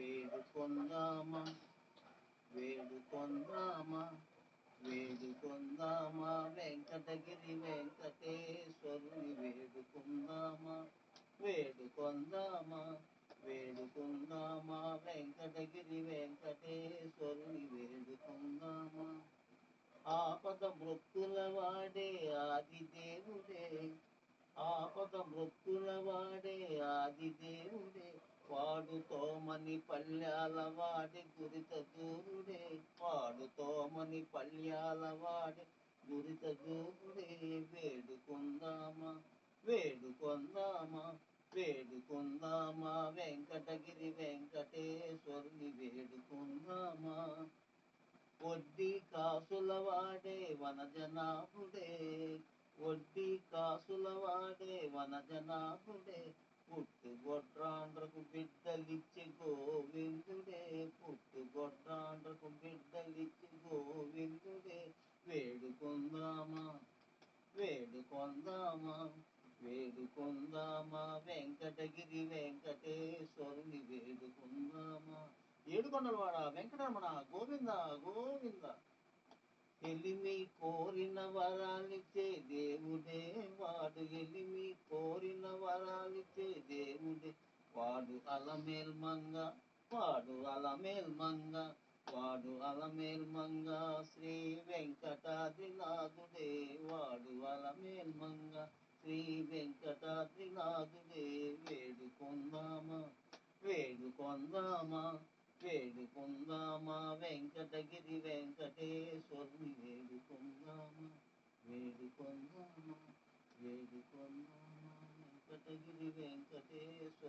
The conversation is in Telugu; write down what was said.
వేడుకొందామా వేడుకొందామా వేడుకొందామా వెంకటగిరి వెంకటేశ్వరుని వేడుకొందామా వేడుకొందామా వేడుకొందామా వెంకటగిరి వెంకటేశ్వరుని వేడుకొందామా ఆపద మృక్కుల వాడే ఆది దేవుడే ఆపద మృక్కుల వాడే ఆది దేవుడే వాడుతోమని పల్యాల వాడి గురిత దూరుడే వాడుతోమని పల్యాల వాడి గురిత దూరుడే వేడుకొందామా వేడుకొందామా వేడుకొందామా వెంకటగిరి వెంకటేశ్వరుని వేడుకొందామా వడ్డీ కాసుల వాడే వనజనాభుడే వడ్డీ కాసుల వాడే వనజనాభుడే పుట్టుగొడ్రాండ్రకు బిడ్డలిచ్చి గోవిందుడే పుట్టుగొడ్రాండ్రకు బిడ్డలిచ్చి గోవిందుడే వేడుకొందామా వేడుకొందామా వేడుకొందామా వెంకటగిరి వెంకటేశ్వరుని వేడుకొందామా ఏడుకొండలవాడ వెంకటరమణ గోవింద గోవింద ఎలిమి కోరిన వరాలిచ్చే దేవుడే వాడు ఎలిమి కోరిన వరాలిచ్చే దేవుడే వాడు అలమేల్ మంగ వాడు అలమేల్ మంగ వాడు అలమేల్ మంగ శ్రీ వెంకటాద్రినాథుడే వాడు అలమేల్ మంగ శ్రీ వెంకటాద్రినాథుడే వేడుకొందామా వేడుకొందామా వేడుకొందామా వెంకటగిరి వెంకటేశ్వరుని వేడుకొందామా వేడుకొందామా వేడుకొందామా వెంకటగిరి వెంకటేశ్వరుని